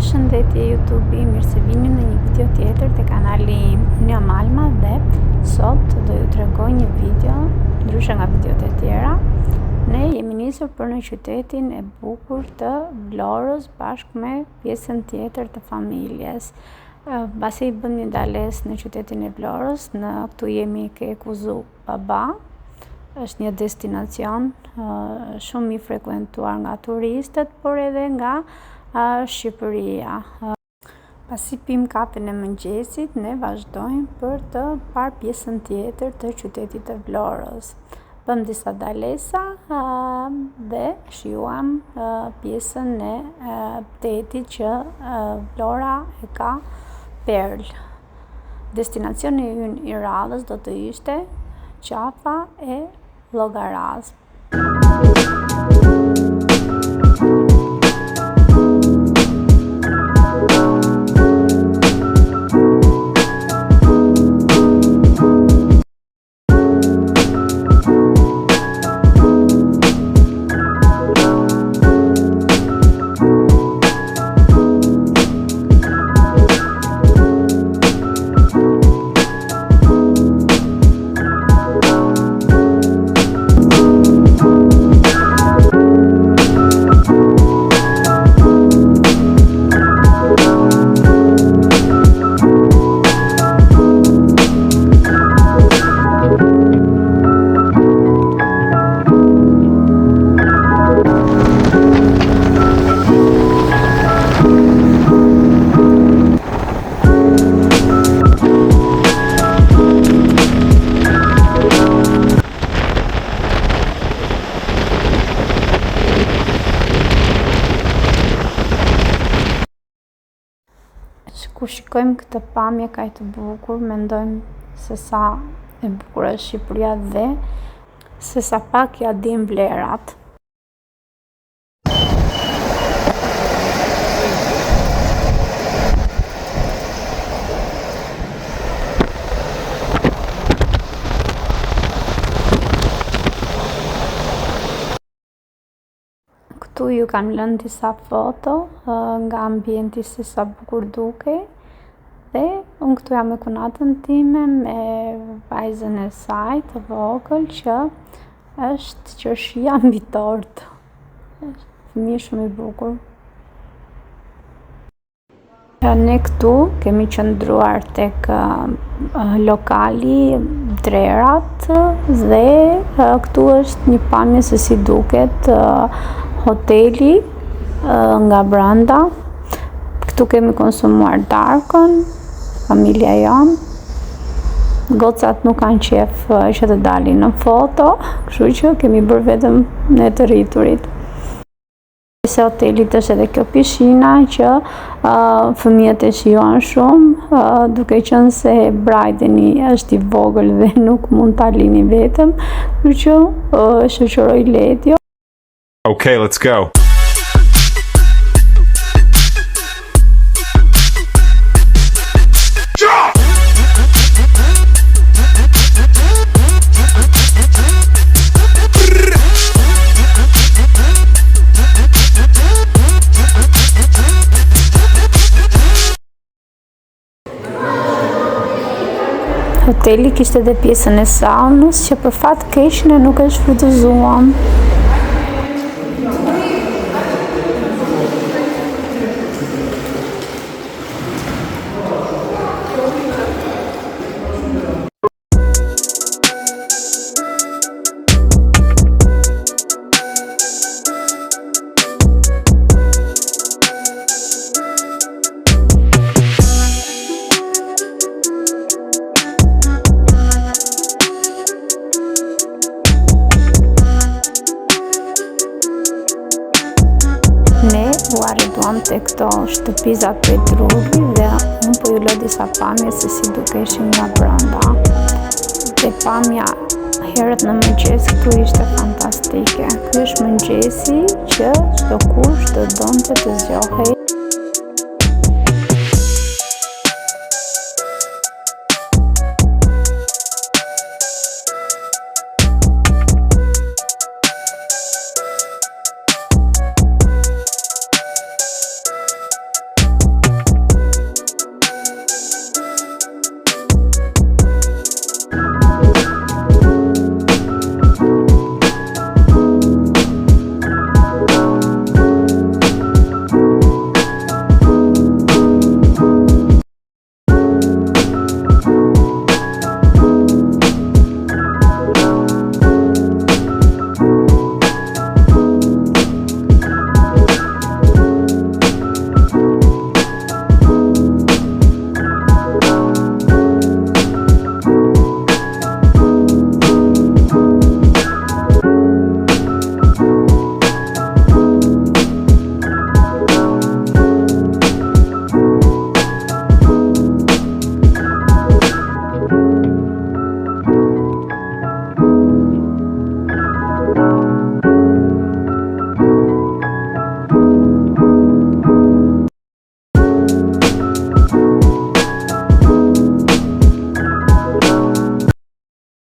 Përshëndetje YouTube, mirë se vini në një video tjetër të kanali im. Unë jam Alma dhe sot do ju tregoj një video, ndryshe nga videot e tjera. Ne jemi nisur për në qytetin e bukur të Vlorës bashkë me pjesën tjetër të familjes. Pasi bëm një dalesë në qytetin e Vlorës, këtu jemi ke Kuzu Baba. Është një destinacion shumë i frekuentuar nga turistët, por edhe nga Shqipëria. Pasi pim kafen e mëngjesit, ne vazhdojmë për të parë pjesën tjetër të qytetit të Vlorës. Bëm disa dalesa dhe shijuam pjesën e detit që Vlora e ka Perl. Destinacioni ynë i radhës do të ishte Qafa e Llogaras. Kur shikojmë këtë pamje kaq të bukur, mendojmë se sa e bukur është Shqipëria dhe se sa pak ja dim vlerat. Këtu ju kam lënë disa foto nga ambienti se sa bukur duke. Dhe unë këtu jam me kunatën time me vajzën e saj të vogël që është qershia mbi tort. Fëmijë shumë i bukur. Ne këtu kemi qëndruar tek lokali Drerat dhe këtu është një pamje se si duket hoteli nga brenda. Këtu kemi konsumuar darkën, familja jonë. Gocat nuk kanë qef që të dalin në foto, kështu që kemi bërë vetëm ne të rriturit. Se hotelit është edhe kjo pishina që fëmijët e shijuan shumë, duke qenë se Brajdeni është i vogël dhe nuk mund ta lini vetëm, kështu që shoqëroj Letjo. Okay, let's go. Hoteli kishte edhe pjesën e saunës që për fat keq ne nuk e shfrytëzuam. Ne u arrituam te këto shtëpizat Petrulli dhe unë po ju lë disa pamje se si dukeshin nga brenda. Dhe pamja herët në mëngjes këtu ishte fantastike. Ky është mëngjesi që çdo kush do donte të zgjohej